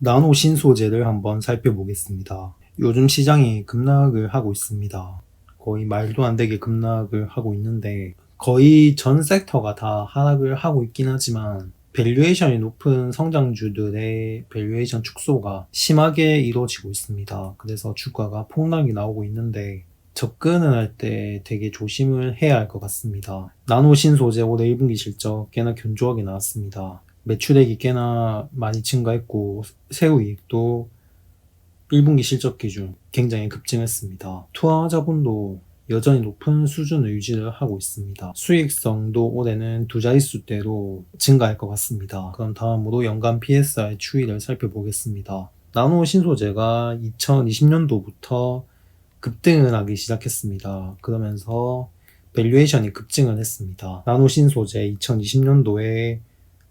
나노 신소재를 한번 살펴보겠습니다. 요즘 시장이 급락을 하고 있습니다. 거의 말도 안 되게 급락을 하고 있는데 거의 전 섹터가 다 하락을 하고 있긴 하지만 밸류에이션이 높은 성장주들의 밸류에이션 축소가 심하게 이루어지고 있습니다. 그래서 주가가 폭락이 나오고 있는데 접근을 할 때 되게 조심을 해야 할 것 같습니다. 나노 신소재 올해 1분기 실적 꽤나 견조하게 나왔습니다. 매출액이 꽤나 많이 증가했고 세후이익도 1분기 실적 기준 굉장히 급증했습니다. 투자자분도 여전히 높은 수준을 유지를 하고 있습니다. 수익성도 올해는 두 자릿수대로 증가할 것 같습니다. 그럼 다음으로 연간 PSR 추이를 살펴보겠습니다. 나노 신소재가 2020년도부터 급등을 하기 시작했습니다. 그러면서 밸류에이션이 급증을 했습니다. 나노 신소재 2020년도에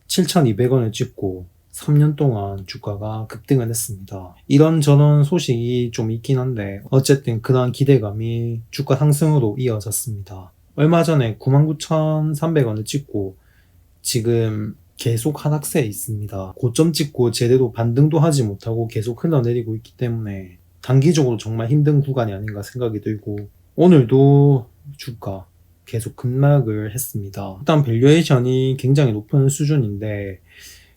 7,200원을 찍고 3년 동안 주가가 급등을 했습니다. 이런저런 소식이 좀 있긴 한데 어쨌든 그러한 기대감이 주가 상승으로 이어졌습니다. 얼마 전에 99,300원을 찍고 지금 계속 하락세에 있습니다. 고점 찍고 제대로 반등도 하지 못하고 계속 흘러내리고 있기 때문에 단기적으로 정말 힘든 구간이 아닌가 생각이 들고 오늘도 주가 계속 급락을 했습니다. 일단 밸류에이션이 굉장히 높은 수준인데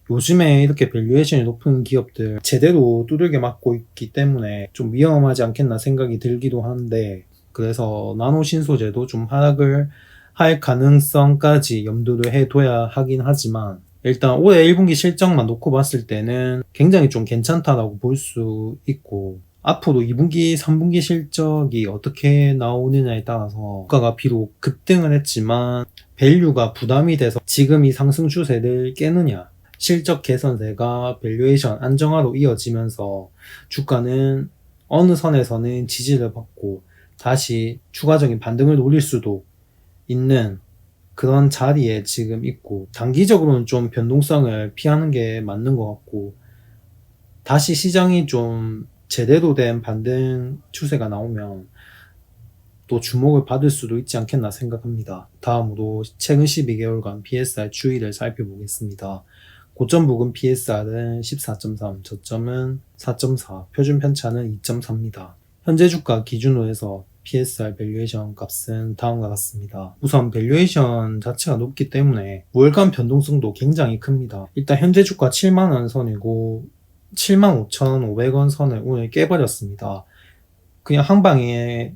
요즘에 이렇게 밸류에이션이 높은 기업들 제대로 두들겨 맞고 있기 때문에 좀 위험하지 않겠나 생각이 들기도 하는데 그래서 나노 신소재도 좀 하락을 할 가능성까지 염두를 해둬야 하긴 하지만 일단 올해 1분기 실적만 놓고 봤을 때는 굉장히 좀 괜찮다라고 볼 수 있고 앞으로 2분기, 3분기 실적이 어떻게 나오느냐에 따라서 주가가 비록 급등을 했지만 밸류가 부담이 돼서 지금 이 상승 추세를 깨느냐 실적 개선세가 밸류에이션 안정화로 이어지면서 주가는 어느 선에서는 지지를 받고 다시 추가적인 반등을 노릴 수도 있는 그런 자리에 지금 있고 단기적으로는 좀 변동성을 피하는 게 맞는 것 같고 다시 시장이 좀 제대로 된 반등 추세가 나오면 또 주목을 받을 수도 있지 않겠나 생각합니다. 다음으로 최근 12개월간 PSR 추이를 살펴보겠습니다. 고점 부근 PSR은 14.3, 저점은 4.4, 표준 편차는 2.4입니다. 현재 주가 기준으로 해서 PSR 밸류에이션 값은 다음과 같습니다. 우선 밸류에이션 자체가 높기 때문에 월간 변동성도 굉장히 큽니다. 일단 현재 주가 7만원 선이고 75,500원 선을 오늘 깨버렸습니다. 그냥 한 방에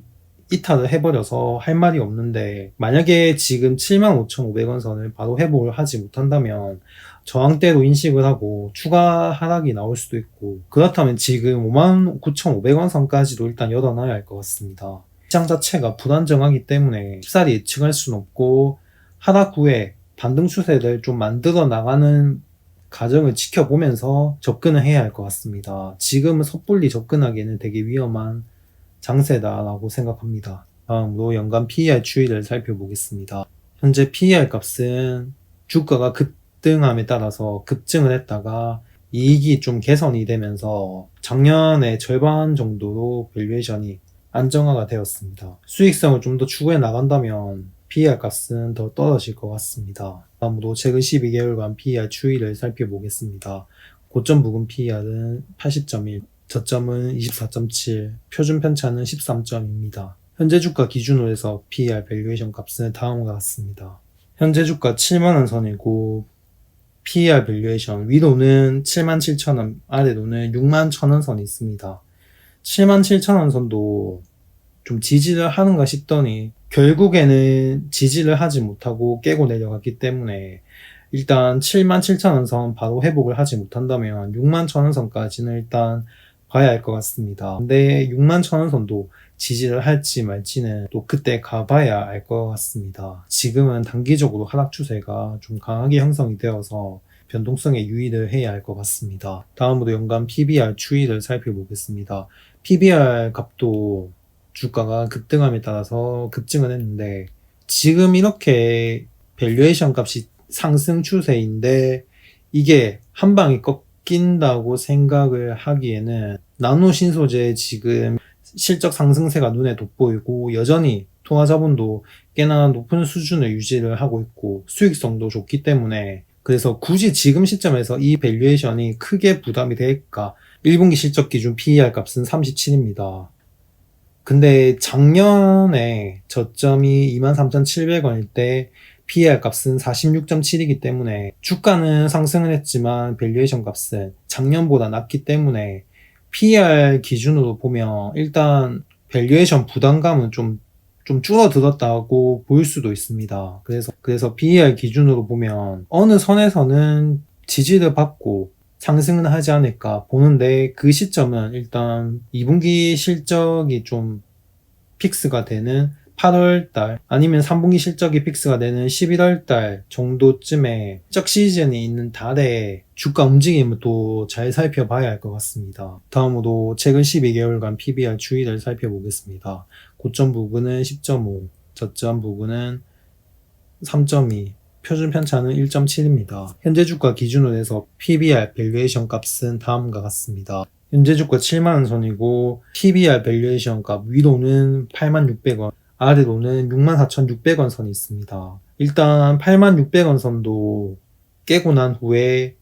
이탈을 해버려서 할 말이 없는데 만약에 지금 75,500원 선을 바로 회복을 하지 못한다면 저항대로 인식을 하고 추가 하락이 나올 수도 있고 그렇다면 지금 59,500원 선까지도 일단 열어놔야 할 것 같습니다. 시장 자체가 불안정하기 때문에 쉽사리 예측할 수는 없고 하락 후에 반등 추세를 좀 만들어 나가는 가정을 지켜보면서 접근을 해야 할 것 같습니다. 지금은 섣불리 접근하기에는 되게 위험한 장세다라고 생각합니다. 다음으로 연간 PER 추이를 살펴보겠습니다. 현재 PER 값은 주가가 급등함에 따라서 급증을 했다가 이익이 좀 개선이 되면서 작년의 절반 정도로 밸류에이션이 안정화가 되었습니다. 수익성을 좀 더 추구해 나간다면 PER 값은 더 떨어질 것 같습니다. 다음으로 최근 12개월간 PER 추이를 살펴보겠습니다. 고점 부근 PER은 80.1, 저점은 24.7, 표준 편차는 13점입니다. 현재 주가 기준으로 해서 PER 밸류에이션 값은 다음과 같습니다. 현재 주가 7만원 선이고 PER 밸류에이션 위로는 77,000원, 아래로는 61,000원 선이 있습니다. 77,000원 선도 좀 지지를 하는가 싶더니 결국에는 지지를 하지 못하고 깨고 내려갔기 때문에 일단 77,000원 선 바로 회복을 하지 못한다면 61,000원 선까지는 일단 봐야 할 것 같습니다. 근데 61,000원 선도 지지를 할지 말지는 또 그때 가봐야 알 것 같습니다. 지금은 단기적으로 하락 추세가 좀 강하게 형성이 되어서 변동성에 유의를 해야 할 것 같습니다. 다음으로 연간 PBR 추이를 살펴보겠습니다. PBR 값도 주가가 급등함에 따라서 급증을 했는데 지금 이렇게 밸류에이션 값이 상승 추세인데 이게 한 방에 꺾인다고 생각을 하기에는 나노 신소재 지금 실적 상승세가 눈에 돋보이고 여전히 통화자본도 꽤나 높은 수준을 유지를 하고 있고 수익성도 좋기 때문에 그래서 굳이 지금 시점에서 이 밸류에이션이 크게 부담이 될까? 1분기 실적 기준 PER 값은 37입니다. 근데 작년에 저점이 23,700원일 때 PER 값은 46.7이기 때문에 주가는 상승을 했지만 밸류에이션 값은 작년보다 낮기 때문에 PER 기준으로 보면 일단 밸류에이션 부담감은 좀 줄어들었다고 볼 수도 있습니다. 그래서 PER 기준으로 보면 어느 선에서는 지지를 받고 상승은 하지 않을까 보는데, 그 시점은 일단 2분기 실적이 좀 픽스가 되는 8월달 아니면 3분기 실적이 픽스가 되는 11월달 정도쯤에 실적 시즌이 있는 달에 주가 움직임을 또 잘 살펴봐야 할 것 같습니다. 다음으로 최근 12개월간 PBR 추이를 살펴보겠습니다. 고점 부근은 10.5, 저점 부근은 3.2, 표준 편차는 1.7입니다. 현재 주가 기준으로 해서 PBR 밸류에이션 값은 다음과 같습니다. 현재 주가 7만원 선이고 PBR 밸류에이션 값 위로는 86,600원, 아래로는 64,600원 선이 있습니다. 일단 86,600원 선도 깨고 난 후에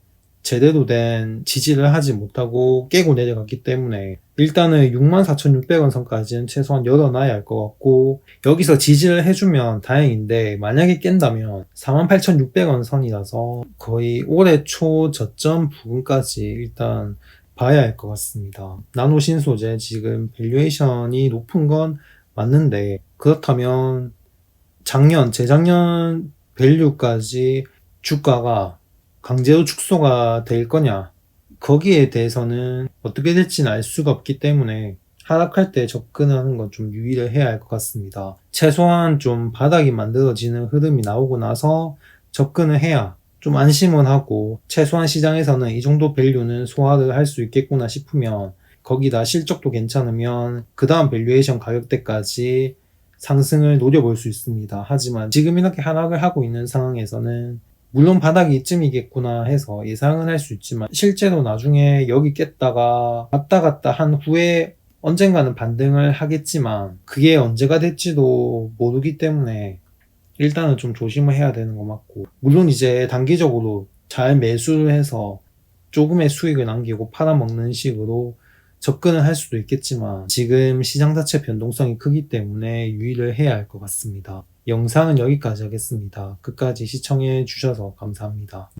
제대로 된 지지를 하지 못하고 깨고 내려갔기 때문에 일단은 64,600원 선까지는 최소한 열어놔야 할 것 같고, 여기서 지지를 해주면 다행인데 만약에 깬다면 48,600원 선이라서 거의 올해 초 저점 부근까지 일단 봐야 할 것 같습니다. 나노 신소재 지금 밸류에이션이 높은 건 맞는데, 그렇다면 재작년 밸류까지 주가가 강제로 축소가 될 거냐, 거기에 대해서는 어떻게 될지는 알 수가 없기 때문에 하락할 때 접근하는 건 좀 유의를 해야 할 것 같습니다. 최소한 좀 바닥이 만들어지는 흐름이 나오고 나서 접근을 해야 좀 안심은 하고, 최소한 시장에서는 이 정도 밸류는 소화를 할 수 있겠구나 싶으면, 거기다 실적도 괜찮으면 그 다음 밸류에이션 가격대까지 상승을 노려볼 수 있습니다. 하지만 지금 이렇게 하락을 하고 있는 상황에서는 물론 바닥이 이쯤이겠구나 해서 예상은 할 수 있지만, 실제로 나중에 여기 깼다가 왔다 갔다 한 후에 언젠가는 반등을 하겠지만 그게 언제가 될지도 모르기 때문에 일단은 좀 조심을 해야 되는 거 맞고, 물론 이제 단기적으로 잘 매수를 해서 조금의 수익을 남기고 팔아먹는 식으로 접근을 할 수도 있겠지만, 지금 시장 자체 변동성이 크기 때문에 유의를 해야 할 것 같습니다. 영상은 여기까지 하겠습니다. 끝까지 시청해 주셔서 감사합니다.